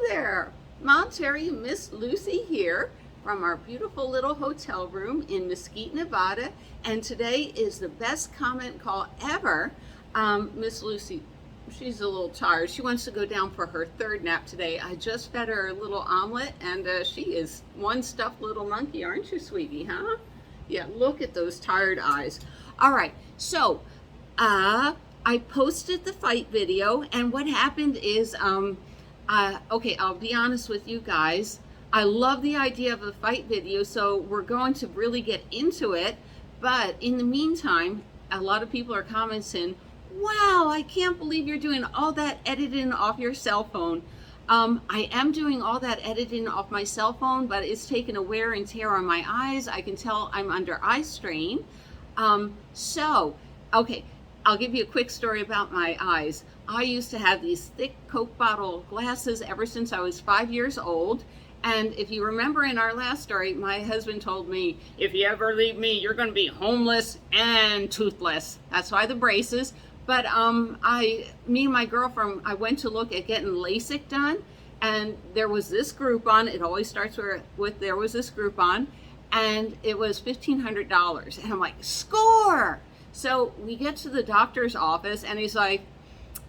there, Mom Terry and Miss Lucy here from our beautiful little hotel room in Mesquite, Nevada, and today is the best comment call ever. Miss Lucy, she's a little tired. She wants to go down for her third nap today. I just fed her a little omelet, and she is one stuffed little monkey, aren't you, sweetie, huh? Yeah, look at those tired eyes. All right, so I posted the fight video, and what happened is, okay, I'll be honest with you guys. I love the idea of a fight video, so we're going to really get into it. But in the meantime, a lot of people are commenting, wow, I can't believe you're doing all that editing off your cell phone. I am doing all that editing off my cell phone, but it's taken a wear and tear on my eyes. I can tell I'm under eye strain. Okay, I'll give you a quick story about my eyes. I used to have these thick Coke bottle glasses ever since I was 5 years old. And if you remember in our last story, my husband told me, if you ever leave me, you're going to be homeless and toothless. That's why the braces. But me and my girlfriend, I went to look at getting LASIK done, and there was this Groupon. It always starts with there was this Groupon, and it was $1,500. And I'm like, score! So we get to the doctor's office, and he's like,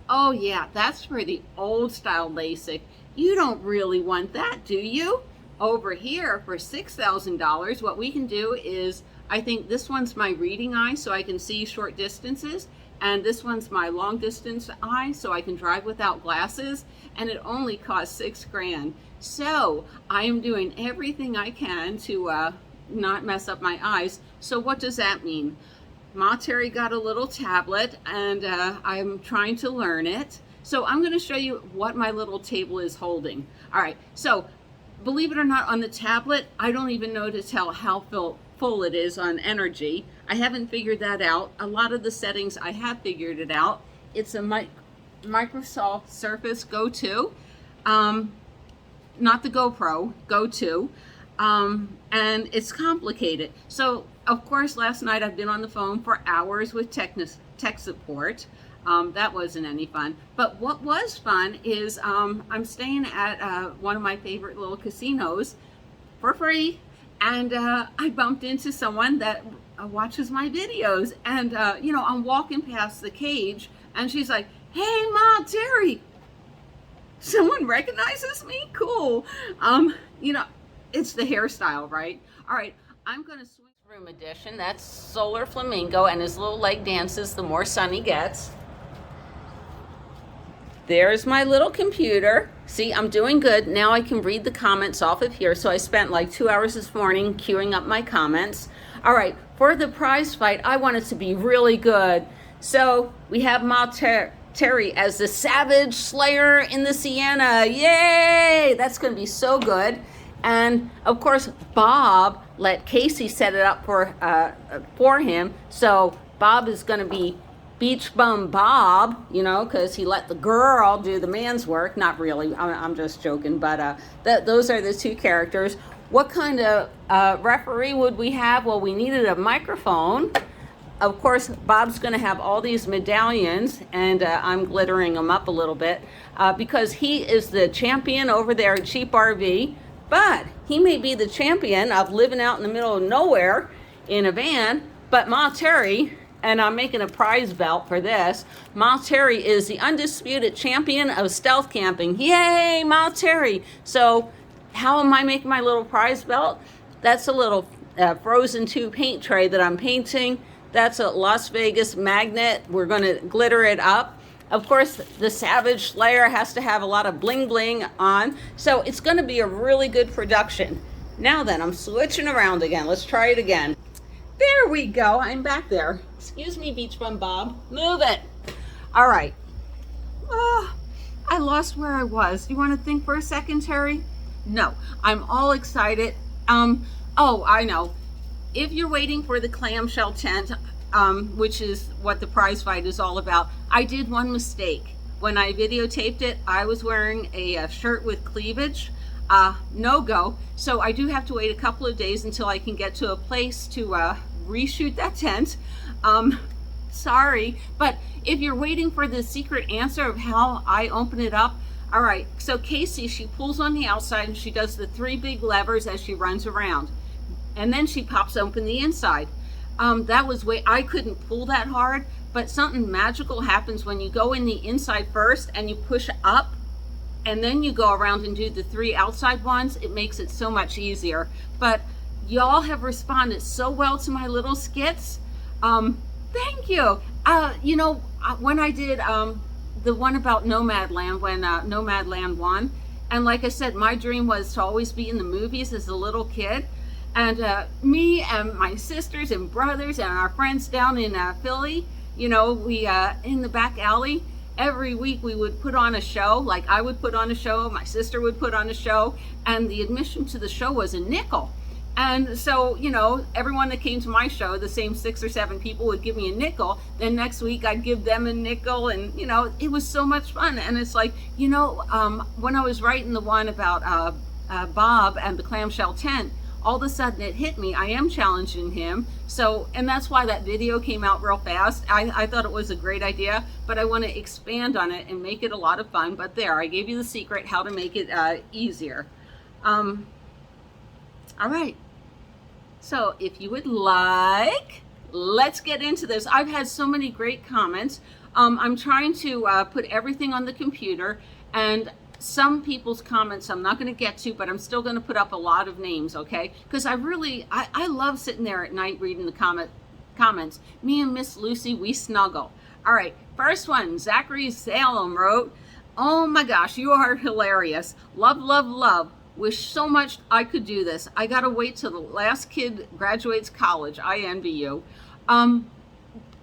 oh yeah, that's for the old style LASIK. You don't really want that, do you? Over here for $6,000, what we can do is, I think this one's my reading eye so I can see short distances, and this one's my long distance eye so I can drive without glasses, and it only costs $6,000. So I am doing everything I can to not mess up my eyes. So what does that mean? Ma Terry got a little tablet, and I'm trying to learn it. So I'm going to show you what my little table is holding. All right, so believe it or not, on the tablet, I don't even know to tell how full it is on energy. I haven't figured that out. A lot of the settings, I have figured it out. It's a Microsoft Surface Go 2, not the GoPro, Go 2. And it's complicated. So, of course, last night I've been on the phone for hours with tech support. That wasn't any fun. But what was fun is I'm staying at one of my favorite little casinos for free. And I bumped into someone that watches my videos. And, you know, I'm walking past the cage, and she's like, hey, Mom Terry. Someone recognizes me? Cool. You know, it's the hairstyle, right? All right, I'm going to switch room edition. That's Solar Flamingo and his little leg dances the more sun he gets. There's my little computer. See, I'm doing good. Now I can read the comments off of here. So I spent like 2 hours this morning queuing up my comments. All right, for the prize fight, I want it to be really good. So we have Ma Terry as the Savage Slayer in the Sienna. Yay! That's going to be so good. And of course, Bob let Casey set it up for him. So Bob is going to be Beach Bum Bob, you know, because he let the girl do the man's work. Not really, I'm just joking, but those are the two characters. What kind of referee would we have? Well, we needed a microphone. Of course, Bob's going to have all these medallions, and I'm glittering them up a little bit because he is the champion over there at Cheap RV. But he may be the champion of living out in the middle of nowhere in a van. But Ma Terry, and I'm making a prize belt for this, Ma Terry is the undisputed champion of stealth camping. Yay, Ma Terry. So how am I making my little prize belt? That's a little Frozen 2 paint tray that I'm painting. That's a Las Vegas magnet. We're going to glitter it up. Of course, the Savage Slayer has to have a lot of bling bling on. So it's going to be a really good production. Now then, I'm switching around again. Let's try it again. There we go. I'm back there. Excuse me, Beach Bum Bob. Move it. All right. Oh, I lost where I was. You want to think for a second, Terry? No, I'm all excited. Oh, I know. If you're waiting for the clamshell tent, which is what the prize fight is all about, I did one mistake. When I videotaped it, I was wearing a shirt with cleavage. No go. So I do have to wait a couple of days until I can get to a place to reshoot that tent. Sorry, but if you're waiting for the secret answer of how I open it up, All right, so Casey, she pulls on the outside and she does the 3 big levers as she runs around. And then she pops open the inside. That was I couldn't pull that hard, but something magical happens when you go in the inside first and you push up and then you go around and do the 3 outside ones. It makes it so much easier. But y'all have responded so well to my little skits. Thank you. When I did the one about Nomadland, when Nomadland won, and like I said, my dream was to always be in the movies as a little kid. And me and my sisters and brothers and our friends down in Philly, we in the back alley, every week we would put on a show. Like I would put on a show, my sister would put on a show, and the admission to the show was a nickel. And so, everyone that came to my show, the same 6 or 7 people would give me a nickel. Then next week I'd give them a nickel, and it was so much fun. And it's like, when I was writing the one about Bob and the clamshell tent, all of a sudden it hit me. I am challenging him. So, and that's why that video came out real fast. I thought it was a great idea, but I want to expand on it and make it a lot of fun. But there, I gave you the secret how to make it easier. All right. So if you would like, let's get into this. I've had so many great comments. I'm trying to put everything on the computer, and some people's comments I'm not going to get to, but I'm still going to put up a lot of names, okay? Because I love sitting there at night reading the comments. Me and Miss Lucy, we snuggle. All right, first one, Zachary Salem wrote, "Oh my gosh, you are hilarious. Love, love, love. Wish so much I could do this. I gotta wait till the last kid graduates college. I envy you."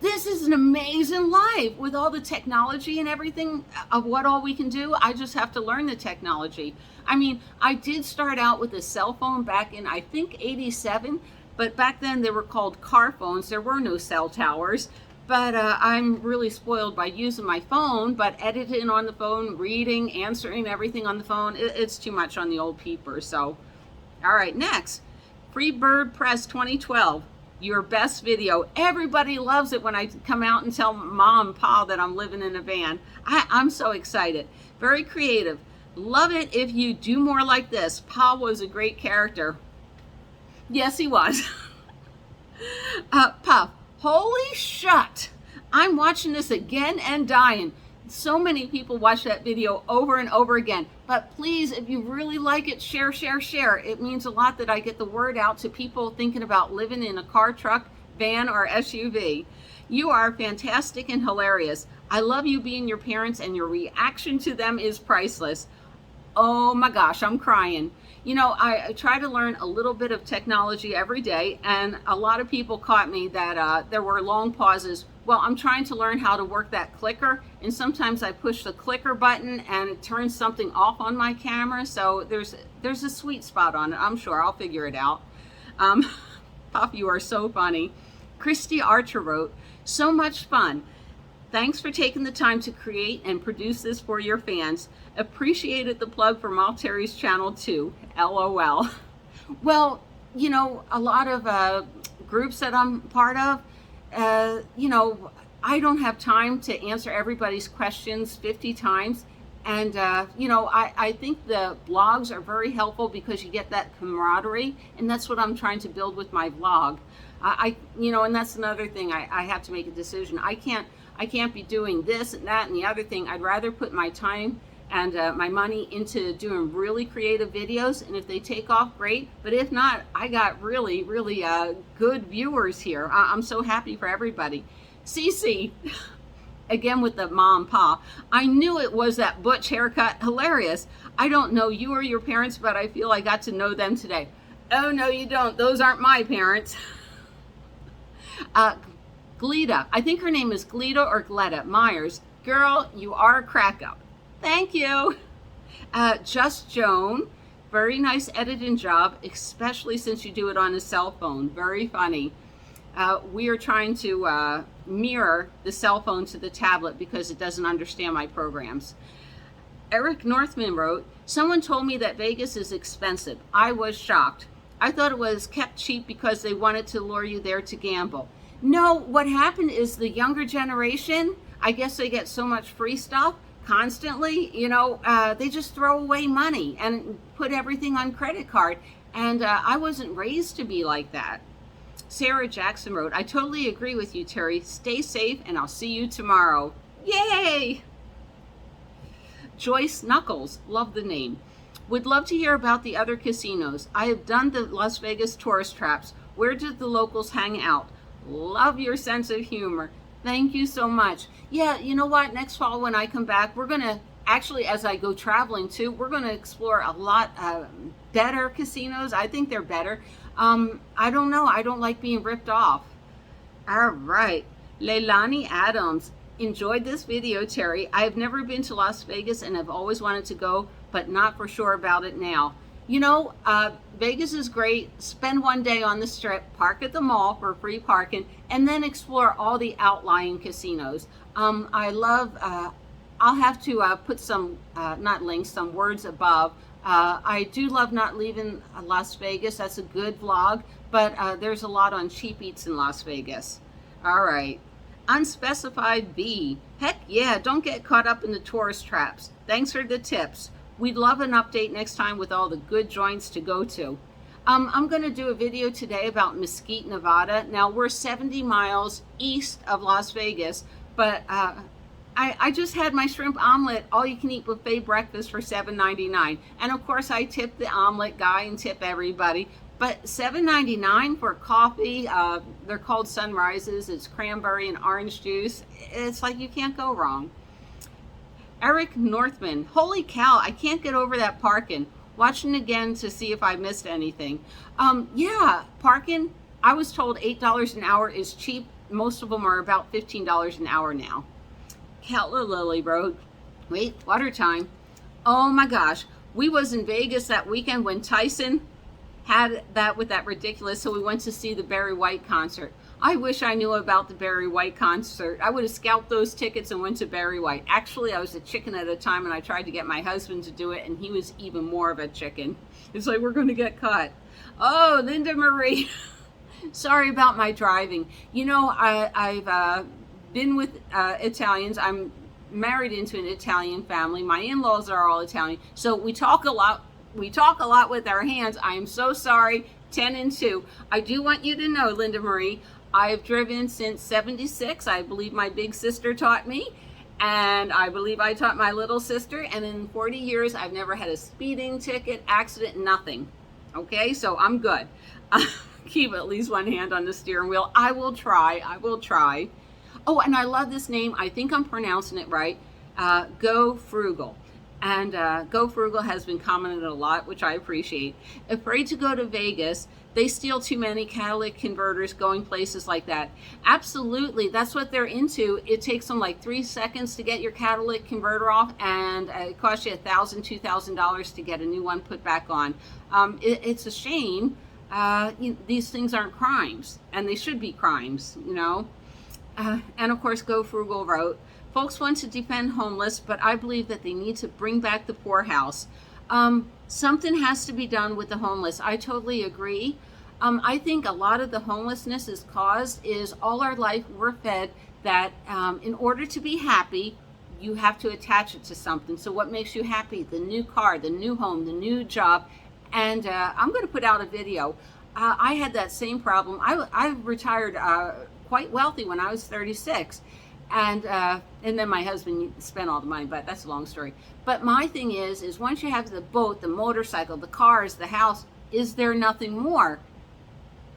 This is an amazing life with all the technology and everything of what all we can do. I just have to learn the technology. I mean, I did start out with a cell phone back in, I think, 87, but back then they were called car phones. There were no cell towers. But I'm really spoiled by using my phone, but editing on the phone, reading, answering everything on the phone, it's too much on the old peeper. So, all right, next. Freebird Press 2012, your best video. Everybody loves it when I come out and tell Mom and Pa that I'm living in a van. I'm so excited. Very creative. Love it if you do more like this. Pa was a great character. Yes, he was. Pa. Holy shit, I'm watching this again and dying. So many people watch that video over and over again. But please, if you really like it, share, share, share. It means a lot that I get the word out to people thinking about living in a car, truck, van, or SUV. You are fantastic and hilarious. I love you being your parents, and your reaction to them is priceless. Oh my gosh, I'm crying. I try to learn a little bit of technology every day, and a lot of people caught me that there were long pauses. Well, I'm trying to learn how to work that clicker, and sometimes I push the clicker button and it turns something off on my camera. So there's a sweet spot on it. I'm sure I'll figure it out. Pop, you are so funny. Christy Archer wrote, "So much fun. Thanks for taking the time to create and produce this for your fans. Appreciated the plug for Terry's channel too. LOL." Well, a lot of groups that I'm part of, I don't have time to answer everybody's questions 50 times. And, I think the blogs are very helpful because you get that camaraderie, and that's what I'm trying to build with my vlog. And that's another thing I have to make a decision. I can't be doing this and that and the other thing. I'd rather put my time and my money into doing really creative videos, and if they take off, great. But if not, I got really, really good viewers here. I'm so happy for everybody. Cece, again with the mom, pa. "I knew it was that butch haircut. Hilarious. I don't know you or your parents, but I feel I got to know them today." Oh, no, you don't. Those aren't my parents. Gleda, I think her name is Gleda or Gleda Myers. "Girl, you are a crack up." Thank you. Just Joan, very nice editing job, especially since you do it on a cell phone. Very funny. We are trying to mirror the cell phone to the tablet because it doesn't understand my programs. Eric Northman wrote, "Someone told me that Vegas is expensive. I was shocked. I thought it was kept cheap because they wanted to lure you there to gamble." No, what happened is the younger generation, I guess they get so much free stuff, constantly, they just throw away money and put everything on credit card. And I wasn't raised to be like that. Sarah Jackson wrote, I totally agree with you, Terry. Stay safe, and I'll see you tomorrow. Yay! Joyce Knuckles, love the name. Would love to hear about the other casinos. I have done the Las Vegas tourist traps. Where did the locals hang out? Love your sense of humor. Thank you so much. Yeah, you know what? Next fall when I come back, we're going to, actually as I go traveling too, we're going to explore a lot better casinos. I think they're better. I don't know. I don't like being ripped off. All right. Leilani Adams. Enjoyed this video, Terry. I have never been to Las Vegas and have always wanted to go, but not for sure about it now. Vegas is great. Spend one day on the Strip, park at the mall for free parking, and then explore all the outlying casinos. I love, I'll have to put some, not links, some words above. I do love Not Leaving Las Vegas. That's a good vlog, but there's a lot on cheap eats in Las Vegas. All right. Unspecified B. Heck yeah, don't get caught up in the tourist traps. Thanks for the tips. We'd love an update next time with all the good joints to go to. I'm going to do a video today about Mesquite, Nevada. Now, we're 70 miles east of Las Vegas, but I just had my shrimp omelet, all-you-can-eat buffet breakfast for $7.99. And, of course, I tip the omelet guy and tip everybody. But $7.99 for coffee, they're called Sunrises. It's cranberry and orange juice. It's like you can't go wrong. Eric Northman, holy cow, I can't get over that parking. Watching again to see if I missed anything. Yeah, parking, I was told $8 an hour is cheap. Most of them are about $15 an hour now. Cutler Lily wrote, wait, water time. Oh my gosh, we was in Vegas that weekend when Tyson had that with that ridiculous, so we went to see the Barry White concert. I wish I knew about the Barry White concert. I would have scalped those tickets and went to Barry White. Actually, I was a chicken at a time, and I tried to get my husband to do it, and he was even more of a chicken. It's like, we're going to get caught. Oh, Linda Marie. Sorry about my driving. I've been with Italians. I'm married into an Italian family. My in-laws are all Italian, so we talk a lot. We talk a lot with our hands. I am so sorry. 10 and 2. I do want you to know, Linda Marie, I have driven since 76. I believe my big sister taught me, and I believe I taught my little sister. And in 40 years, I've never had a speeding ticket, accident, nothing. Okay, so I'm good. Keep at least one hand on the steering wheel. I will try. I will try. Oh, and I love this name. I think I'm pronouncing it right. Go Frugal. And Go Frugal has been commented a lot, which I appreciate. Afraid to go to Vegas. They steal too many catalytic converters going places like that. Absolutely. That's what they're into. It takes them like 3 seconds to get your catalytic converter off, and it costs you $1,000, $2,000 to get a new one put back on. It's a shame. These things aren't crimes, and they should be crimes, And of course, Go Frugal wrote, folks want to defend homeless, but I believe that they need to bring back the poorhouse. Something has to be done with the homeless. I totally agree. I think a lot of the homelessness is caused is all our life we're fed that in order to be happy, you have to attach it to something. So what makes you happy? The new car, the new home, the new job. And I'm going to put out a video. I had that same problem. I retired quite wealthy when I was 36. And then my husband spent all the money, but that's a long story. But my thing is once you have the boat, the motorcycle, the cars, the house, is there nothing more?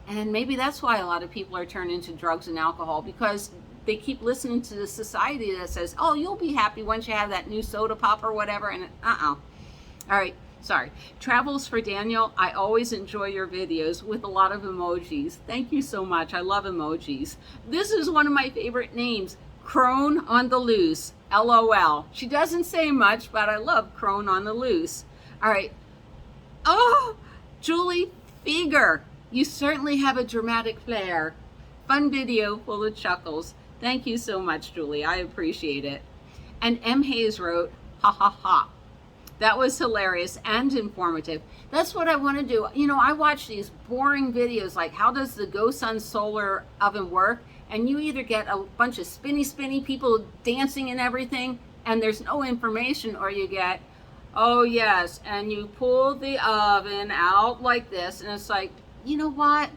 And maybe that's why a lot of people are turned into drugs and alcohol, because they keep listening to the society that says, oh, you'll be happy once you have that new soda pop or whatever. And All right. Sorry. Travels for Daniel. I always enjoy your videos with a lot of emojis. Thank you so much. I love emojis. This is one of my favorite names. Crone on the Loose, LOL. She doesn't say much, but I love Crone on the Loose. All right. Oh, Julie Feger, you certainly have a dramatic flair. Fun video full of chuckles. Thank you so much, Julie. I appreciate it. And M. Hayes wrote, ha ha ha. That was hilarious and informative. That's what I want to do. I watch these boring videos like how does the GoSun solar oven work? And you either get a bunch of spinny people dancing and everything. and there's no information, or you get, oh yes, and you pull the oven out like this, and it's like, you know what?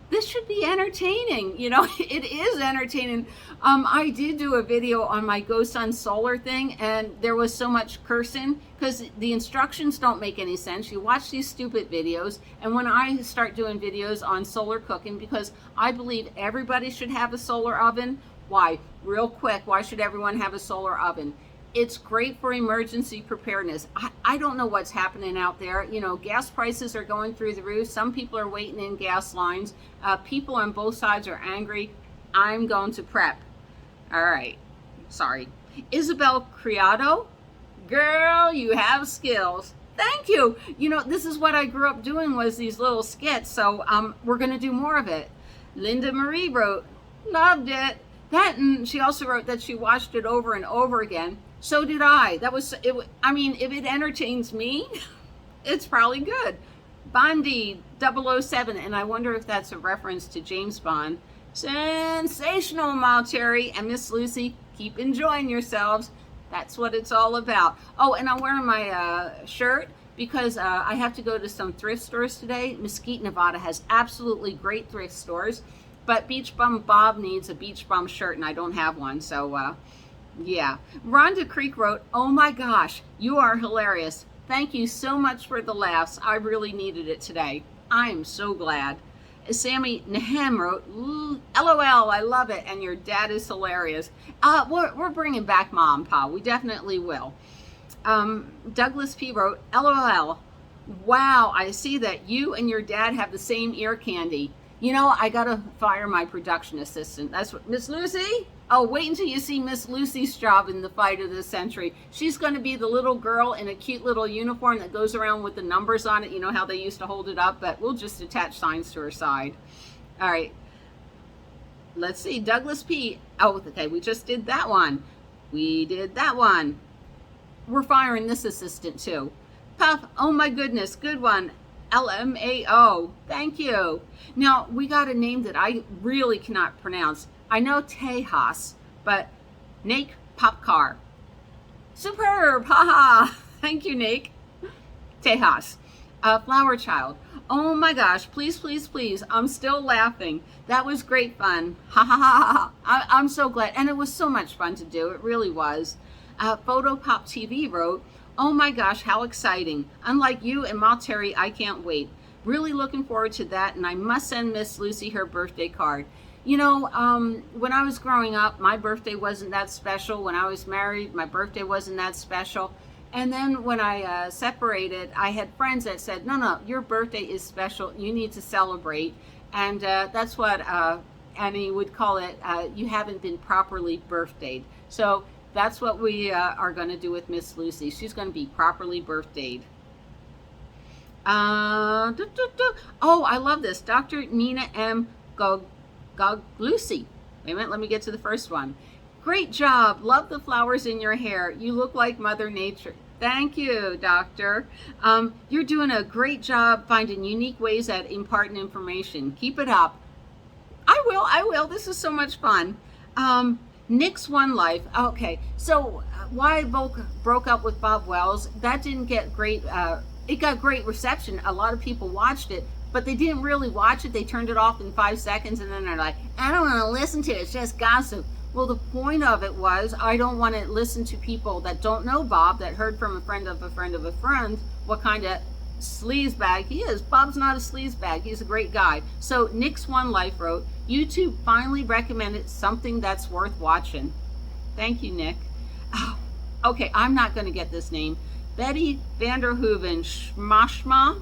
This should be entertaining. You know, it is entertaining. I did do a video on my GoSun solar thing, and there was so much cursing because the instructions don't make any sense. You watch these stupid videos, and when I start doing videos on solar cooking, because I believe everybody should have a solar oven. Why? Real quick, why should everyone have a solar oven? It's great for emergency preparedness. I don't know what's happening out there. You know, gas prices are going through the roof. Some people are waiting in gas lines. People on both sides are angry. I'm going to prep. All right. Sorry. Isabel Criado, girl, you have skills. Thank you. You know, this is what I grew up doing, was these little skits. So we're going to do more of it. Linda Marie wrote, loved it. That, and she also wrote that she watched it over and over again. So did I. That was it. I mean, if it entertains me, it's probably good. Bondi 007, and I wonder if that's a reference to James Bond. Sensational, Ma Terry and Miss Lucy. Keep enjoying yourselves. That's what it's all about. Oh, and I'm wearing my shirt because I have to go to some thrift stores today. Mesquite, Nevada has absolutely great thrift stores, but Beach Bum Bob needs a Beach Bum shirt, and I don't have one, so yeah. Rhonda Creek wrote, oh my gosh, you are hilarious. Thank you so much for the laughs. I really needed it today. I am so glad. Sammy Nahem wrote, LOL, I love it, and your dad is hilarious. We're bringing back Mom, Pa. We definitely will. Douglas P. wrote, LOL, wow, I see that you and your dad have the same ear candy. You know, I gotta fire my production assistant. That's what, Miss Lucy? Oh, wait until you see Miss Lucy's job in the fight of the century. She's going to be the little girl in a cute little uniform that goes around with the numbers on it. You know how they used to hold it up, but we'll just attach signs to her side. All right. Let's see. Douglas P. Oh, okay. We just did that one. We did that one. We're firing this assistant too. Puff. Oh my goodness. Good one. LMAO. Thank you. Now, we got a name that I really cannot pronounce. I know Tejas, but Nake Popcar. Superb, haha. Thank you, Nake. Tejas. Flower Child. Oh my gosh, please, please, please. I'm still laughing. That was great fun. Ha ha ha ha. I'm so glad. And it was so much fun to do. It really was. Photo Pop TV wrote, oh my gosh, how exciting. Unlike you and Ma Terry, I can't wait. Really looking forward to that, and I must send Miss Lucy her birthday card. You know, when I was growing up, my birthday wasn't that special. When I was married, my birthday wasn't that special. And then when I separated, I had friends that said, no, your birthday is special. You need to celebrate. And that's what Annie would call it. You haven't been properly birthdayed. So that's what we are going to do with Miss Lucy. She's going to be properly birthdayed. Oh, I love this. Dr. Nina M. Lucy. Wait a minute, let me get to the first one. Great job. Love the flowers in your hair. You look like Mother Nature. Thank you, Doctor. You're doing a great job finding unique ways at imparting information. Keep it up. I will. This is so much fun. Nick's One Life. Okay, so why I broke up with Bob Wells, that didn't get great, it got great reception. A lot of people watched it, but they didn't really watch it. They turned it off in 5 seconds, and then they're like, I don't want to listen to it. It's just gossip. Well, the point of it was, I don't want to listen to people that don't know Bob, that heard from a friend of a friend of a friend what kind of sleazebag he is. Bob's not a sleazebag. He's a great guy. So Nick's One Life wrote, YouTube finally recommended something that's worth watching. Thank you, Nick. Oh, okay, I'm not going to get this name. Betty Vanderhoeven Schmashma.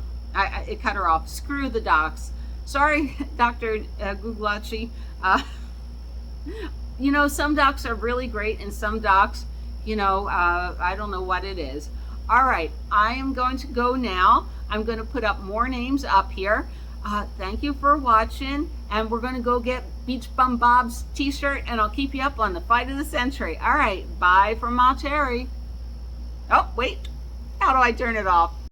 It cut her off. Screw the docs. Sorry, Dr. Guglacci. You know, some docs are really great, and some docs, you know, I don't know what it is. All right, I am going to go now. I'm going to put up more names up here. Thank you for watching, and we're going to go get Beach Bum Bob's t-shirt, and I'll keep you up on the fight of the century. All right, bye from Ma Terry. Oh, wait. How do I turn it off?